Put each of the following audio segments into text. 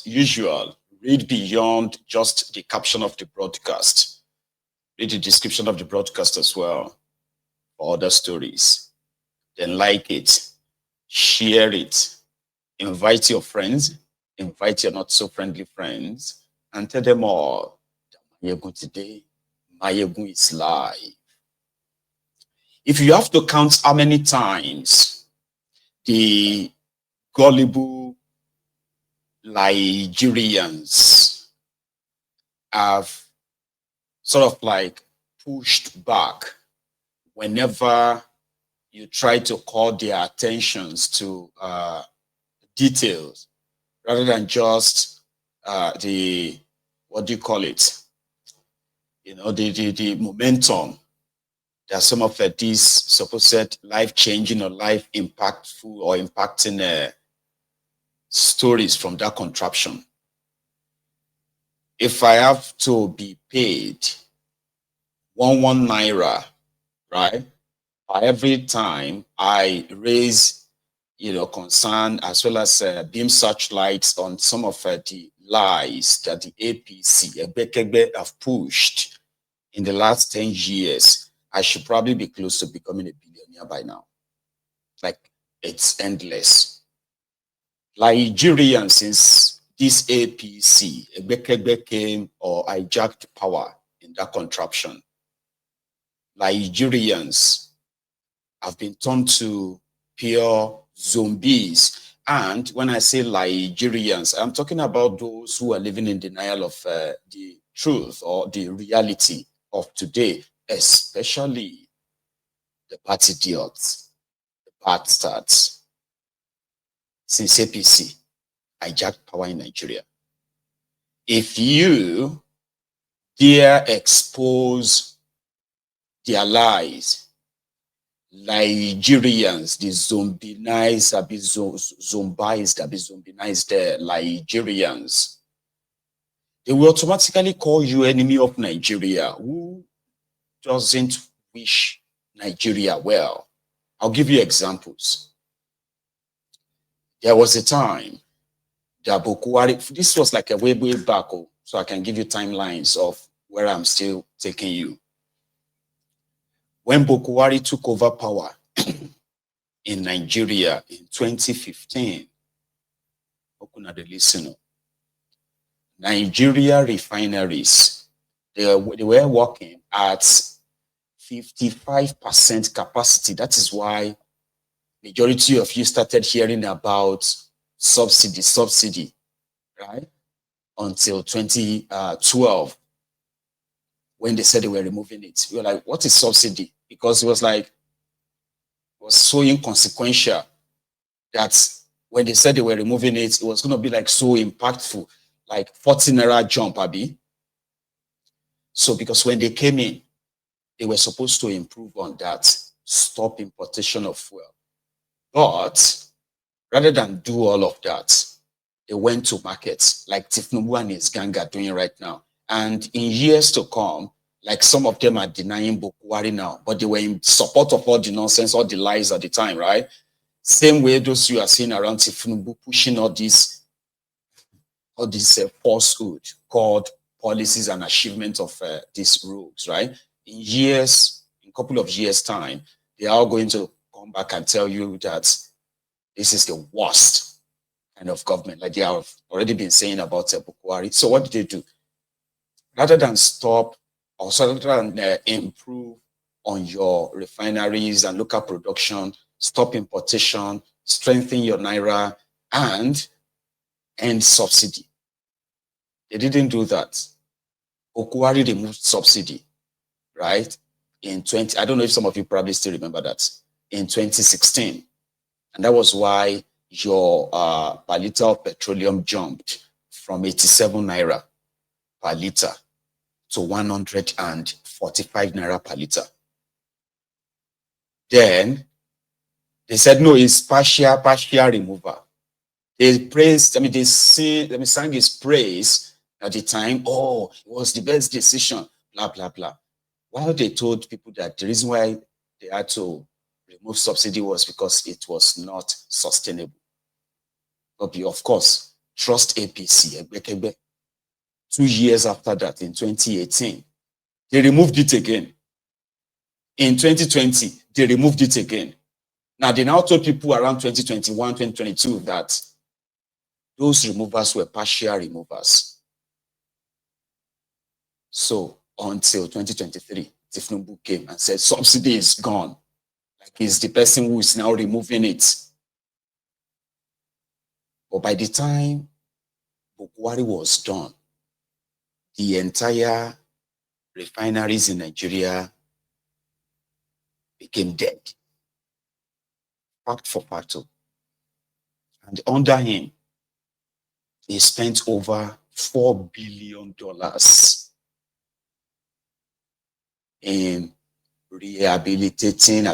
usual, read beyond just the caption of the broadcast. Read the description of the broadcast as well for other stories. Then like it, share it, invite your friends, invite your not so friendly friends, and tell them all that Mayegun today, Mayegun is live. If you have to count how many times the gullible Nigerians have sort of like pushed back whenever you try to call their attentions to details rather than just the, what do you call it? You know, the momentum that some of these supposed life-changing or life-impactful or impacting stories from that contraption. If I have to be paid 1 naira, right, for every time I raise, you know, concern as well as beam searchlights on some of the lies that the APC, Ebekebe, have pushed in the last 10 years, I should probably be close to becoming a billionaire by now. Like, it's endless. Nigerians, since this APC, Ebekebe came or hijacked power in that contraption, Nigerians have been turned to pure zombies. And when I say Nigerians, I'm talking about those who are living in denial of the truth or the reality of today, especially the bad idiots, the bad stats. Since APC hijacked power in Nigeria, if you dare expose their lies, Nigerians, the zombinized, Nigerians, they will automatically call you enemy of Nigeria. Who doesn't wish Nigeria well? I'll give you examples. There was a time that Boko Haram, this was like a way back, so I can give you timelines of where I'm still taking you. When Boko Haram took over power in Nigeria in 2015, Nigeria refineries, they were working at 55% capacity. That is why majority of you started hearing about subsidy, right? Until 2012, when they said they were removing it. We were like, what is subsidy? Because it was like, it was so inconsequential that when they said they were removing it, it was going to be like so impactful, like 40 naira jump, Abi. So because when they came in, they were supposed to improve on that, stop importation of fuel. But rather than do all of that, they went to markets like Tifnubu and his gang are doing right now. And in years to come, like some of them are denying Boko Haram now, but they were in support of all the nonsense, all the lies at the time, right? Same way those you are seeing around Tifnubu pushing all these falsehood called policies and achievements of these rogues, right? In a couple of years' time, they are going to come back and tell you that this is the worst kind of government, like they have already been saying about Boko Haram. So what did they do? Rather than stop or rather than improve on your refineries and local production, stop importation, strengthen your naira, and end subsidy. They didn't do that. Boko Haram removed subsidy, right? I don't know if some of you probably still remember that, in 2016. And that was why your per liter of petroleum jumped from 87 naira per liter to 145 naira per liter. Then they said, no, it's partial removal. They praised, they sang his praise at the time. Oh, it was the best decision, blah, blah, blah. While they told people that the reason why they had to remove subsidy was because it was not sustainable. But of course, Trust APC. 2 years after that, in 2018, they removed it again. In 2020, they removed it again. Now, they now told people around 2021, 2022 that those removals were partial removals. So until 2023, Tifnumbu came and said, subsidy is gone. Like he's the person who is now removing it. But by the time Bukwari was done, the entire refineries in Nigeria became dead. Fact for fact. And under him, he spent over $4 billion in rehabilitating,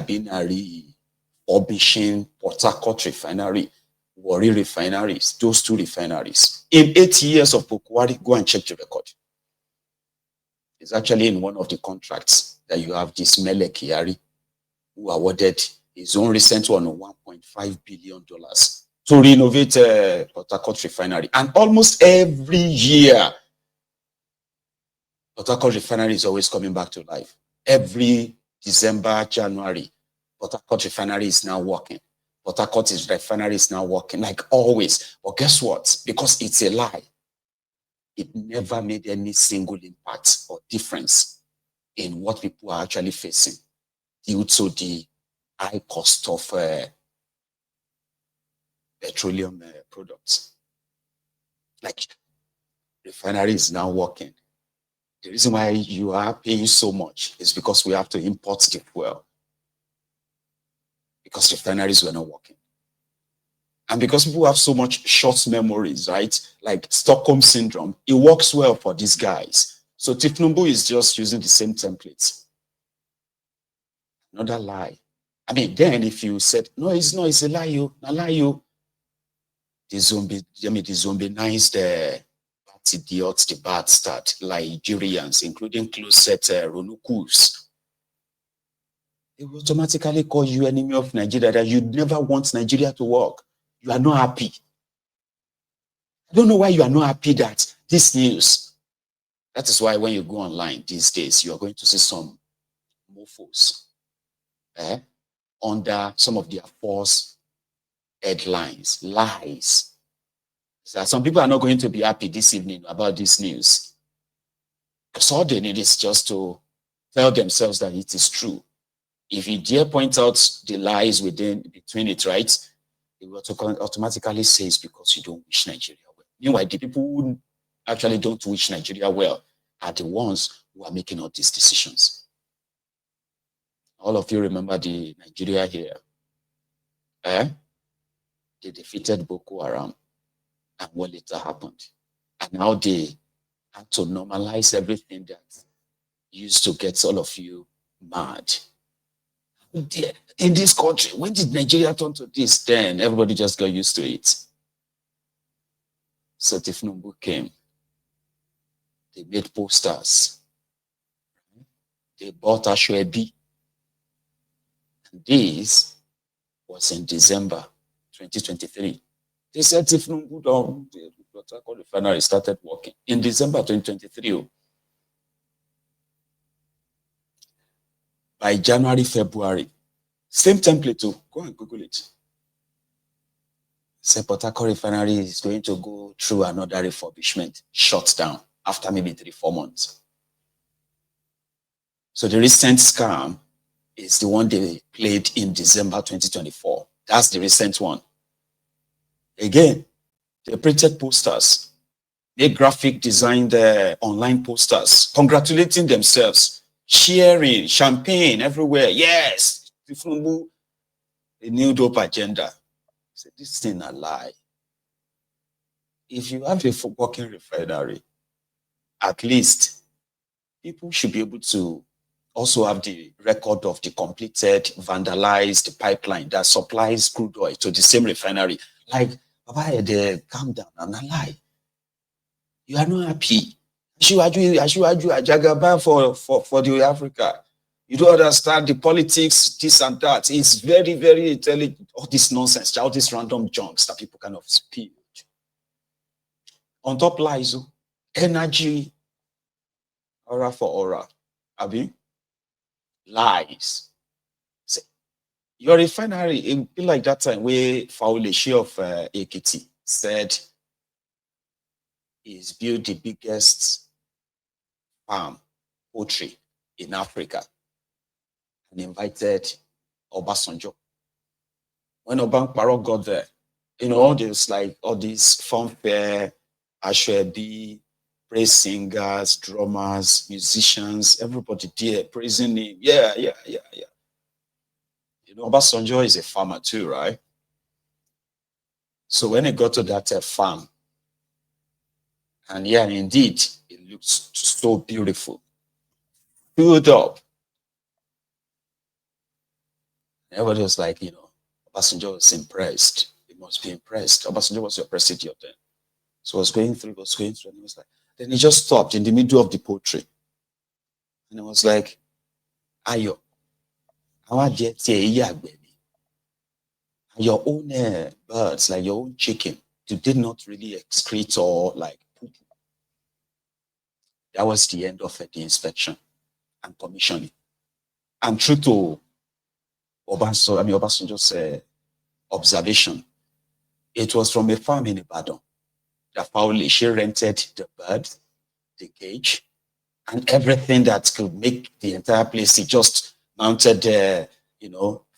refurbishing Portharcourt Refinery, Warri refineries, those two refineries. In 8 years of Bukwari, go and check the record. It's actually in one of the contracts that you have this Mele Kyari, who awarded his own recent one of $1.5 billion to renovate Portharcourt Refinery. And almost every year, Portharcourt Refinery is always coming back to life. Every December, January, Portharcourt Refinery is now working. Portharcourt Refinery is now working, like always. But guess what? Because it's a lie, it never made any single impact or difference in what people are actually facing due to the high cost of petroleum products. Like, refinery is now working. The reason why you are paying so much is because we have to import the fuel, because refineries were not working. And because people have so much short memories, right? Like Stockholm syndrome, it works well for these guys. So Tifnumbu is just using the same templates. Another lie. I mean, then if you said, no, it's not, it's a lie, you, a lie, you. The zombie-nized bad idiots, the bad start, Nigerians, including closet Ronukus. They will automatically call you enemy of Nigeria, that you never want Nigeria to work. You are not happy. I don't know why you are not happy that this news. That is why when you go online these days, you are going to see some mofos under some of their false headlines, lies. So some people are not going to be happy this evening about this news, because all they need is just to tell themselves that it is true. If you dare point out the lies between it, right, it will automatically say it's because you don't wish Nigeria well. Meanwhile, the people who actually don't wish Nigeria well are the ones who are making all these decisions. All of you remember the Nigeria here. They defeated Boko Haram, and what later happened? And now they had to normalize everything that used to get all of you mad. In this country, when did Nigeria turn to this? Then everybody just got used to it. So Tifnumbu came. They made posters. They bought Ashwebi. And this was in December 2023. They said Tifnumbu down, the Portharcourt Refinery started working in December 2023. By January, February, same template too. Go and Google it. Say Portharcourt Refinery is going to go through another refurbishment, shut down after maybe 3-4 months. So the recent scam is the one they played in December 2024. That's the recent one. Again, they printed posters. They graphic designed online posters, congratulating themselves, sharing, champagne everywhere. Yes, Tifnumbu, a new dope agenda. So this thing a lie. If you have a working refinery, at least people should be able to also have the record of the completed, vandalized pipeline that supplies crude oil to the same refinery. Like, Baba, calm down, I'm not lying. You are not happy. Ashiwaju Ajagaba for the Africa. You don't understand the politics, this and that. It's very, very intelligent. All this nonsense, all these random junks that people kind of spew. On top lies energy, aura for aura. Abi? Lies. Say, your refinery, it be like that time where Fauleshi of Ekiti said he's built the biggest farm, poultry in Africa, and invited Obasanjo. When Obankparo got there, all this like all these fanfare, Ashwebi, praise singers, drummers, musicians, everybody there praising him. Yeah. Obasanjo is a farmer too, right? So when he got to that farm, and yeah, indeed, it looks so beautiful, filled up. Everybody was like, Obasanjo was impressed. He must be impressed. Obasanjo was your president then. So I was going through, and he was like, then he just stopped in the middle of the poultry. And it was like, Ayo, how your own birds, like your own chicken, you did not really excrete or like poop. That was the end of the inspection and commissioning. And true to Obasanjo's observation, it was from a farm in Ibadan that Fauleshi rented the bird, the cage, and everything that could make the entire place. He just mounted, 4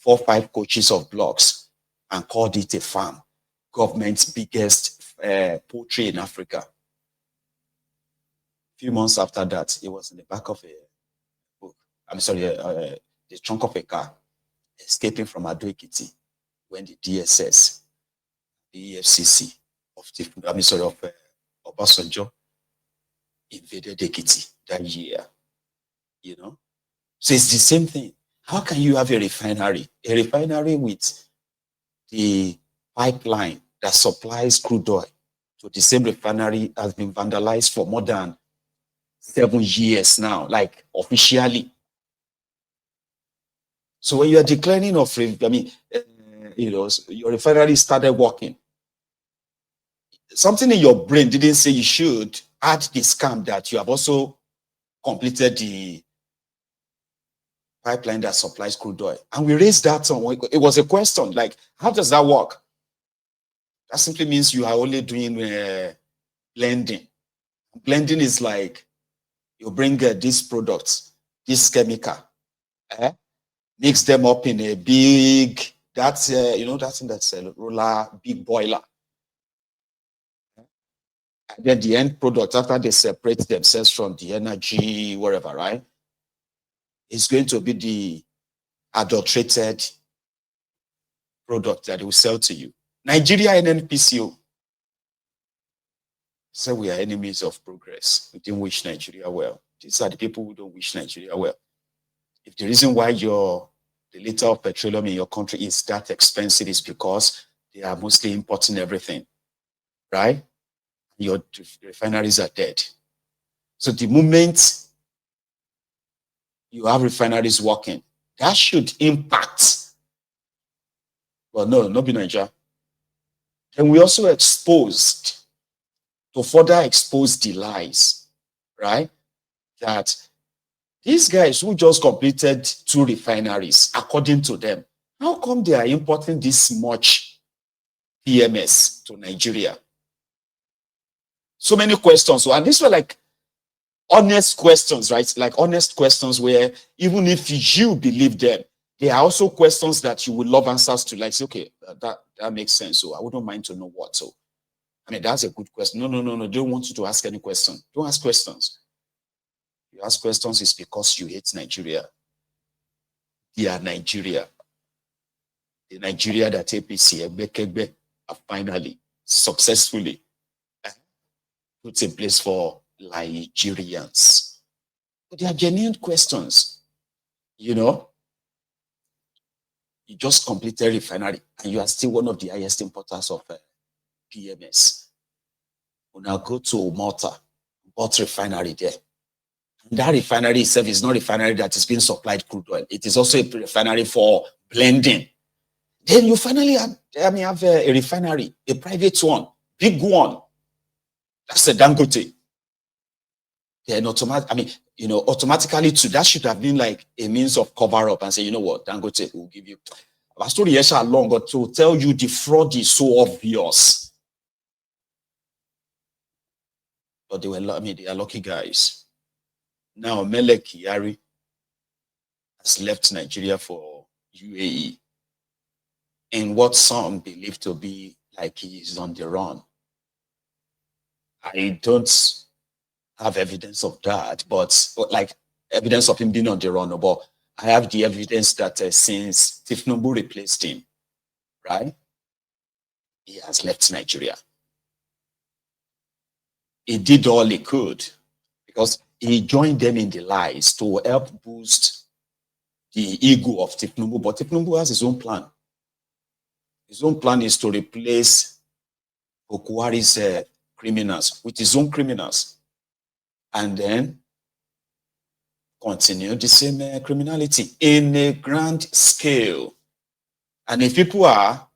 or 5 coaches of blocks and called it a farm. Government's biggest poultry in Africa. A few months after that, it was in the back of a book. The trunk of a car, escaping from Ado-Ekiti when the DSS, the EFCC of Obasanjo invaded Ekiti that year. So it's the same thing. How can you have a refinery with the pipeline that supplies crude oil to the same refinery has been vandalized for more than 7 years now, like officially? So when you are declaring of, your refinery started working, something in your brain didn't say you should add the scam that you have also completed the pipeline that supplies crude oil. And we raised that on. It was a question like, how does that work? That simply means you are only doing blending. Blending is like you bring these products, this chemical, mix them up in a big, that thing that's a roller, big boiler. And then the end product, after they separate themselves from the energy, whatever, right? It's going to be the adulterated product that they will sell to you. Nigeria and NPCO say we are enemies of progress. We didn't wish Nigeria well. These are the people who don't wish Nigeria well. If the reason why the liter of petroleum in your country is that expensive is because they are mostly importing everything, right? Your refineries are dead. So the moment you have refineries working, that should impact. Well, no, not be Nigeria. And we also exposed, to further expose the lies, right? That these guys who just completed 2 refineries, according to them, how come they are importing this much PMS to Nigeria? So many questions. And these were like honest questions, right? Like honest questions where even if you believe them, there are also questions that you would love answers to, like, say, okay, that makes sense. So I wouldn't mind to know what. So, that's a good question. No. Don't want you to ask any question. Don't ask questions. You ask questions is because you hate Nigeria. They are Nigeria. The Nigeria that APC have finally successfully put in place for Nigerians. But they are genuine questions. You just completed refinery and you are still one of the highest importers of PMS. We now go to Malta, bought refinery there. And that refinery itself is not a refinery that is being supplied crude oil. It is also a refinery for blending. Then you finally have a refinery, a private one, big one, That's the Dangote. Then automatically too, that should have been like a means of cover up and say, you know what, Dangote will give you. Our story is long, but to tell you the fraud is so obvious. But they are lucky guys. Now Mele Kyari has left Nigeria for UAE in what some believe to be like he is on the run. I don't have evidence of that, but like evidence of him being on the run. But I have the evidence that since Tifnumbu replaced him, right, he has left Nigeria. He did all he could because he joined them in the lies to help boost the ego of Tifnumbu. But Tifnumbu has his own plan. His own plan is to replace Okuwari's criminals with his own criminals, and then continue the same criminality in a grand scale. And if people are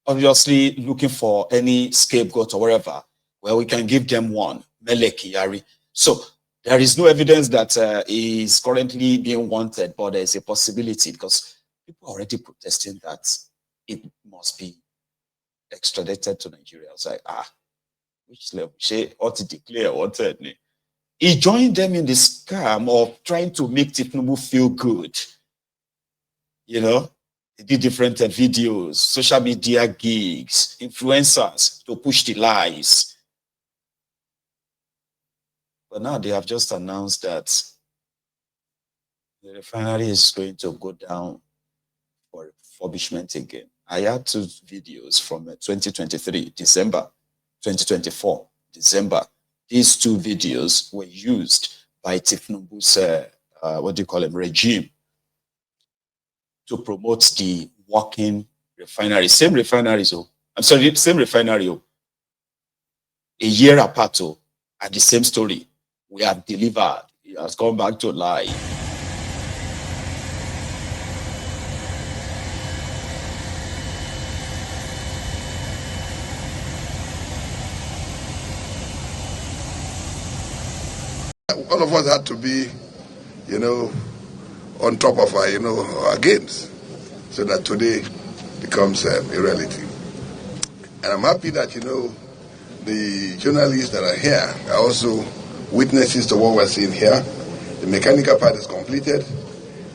obviously looking for any scapegoat or whatever, well, we can give them one, Mele Kyari. So there is no evidence that he is currently being wanted, but there's a possibility because people are already protesting that it must be extradited to Nigeria. I was like, which level? She ought to declare wanted. He joined them in the scam of trying to make Tifnumbu feel good. You know, they did different videos, social media gigs, influencers to push the lies. But now they have just announced that the refinery is going to go down for refurbishment again. I had 2 videos from 2023, December, 2024, December. These 2 videos were used by Tifnumbu's, regime to promote the working refinery. Same refinery, same refinery. A year apart, at the same story. We have delivered. It has gone back to life. All of us had to be, on top of our games, so that today becomes a reality. And I'm happy that, the journalists that are here are also witnesses to what we're seeing here. The mechanical part is completed,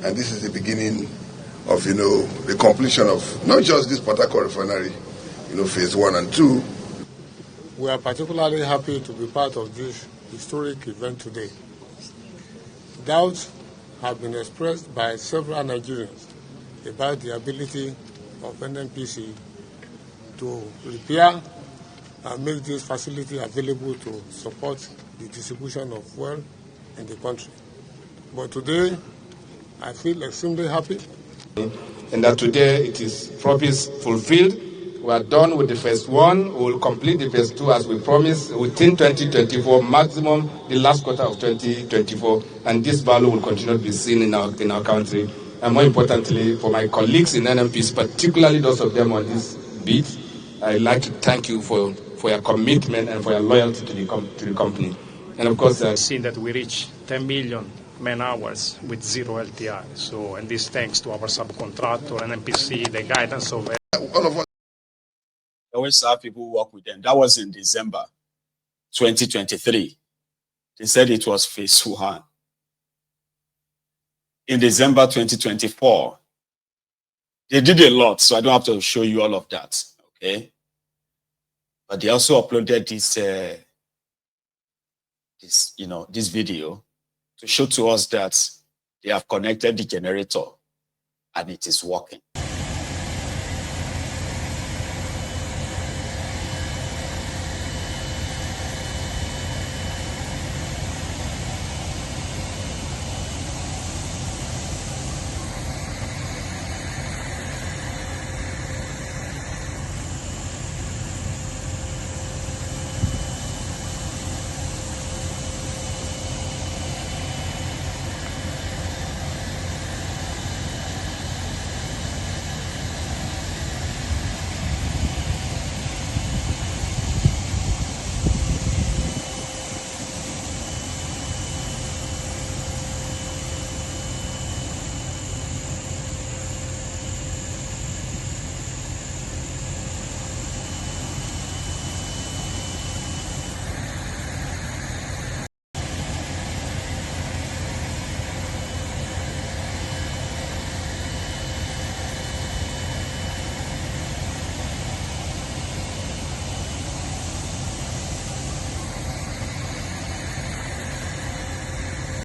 and this is the beginning of, the completion of not just this Portharcourt refinery, phase 1 and 2. We are particularly happy to be part of this historic event today. Doubts have been expressed by several Nigerians about the ability of NNPC to repair and make this facility available to support the distribution of fuel in the country. But today, I feel extremely happy. And that today it is promise fulfilled. We are done with the phase 1. We will complete the phase 2 as we promised within 2024, maximum the last quarter of 2024. And this value will continue to be seen in our country. And more importantly, for my colleagues in NMPs, particularly those of them on this beat, I'd like to thank you for your commitment and for your loyalty to the company. And of course, seen that we reach 10 million man hours with 0 LTR. So, and this thanks to our subcontractor and NPC, the guidance of all of us. I always have people who work with them. That was in December 2023. They said it was phase 1. In December 2024, they did a lot, so I don't have to show you all of that, okay? But they also uploaded this video to show to us that they have connected the generator and it is working.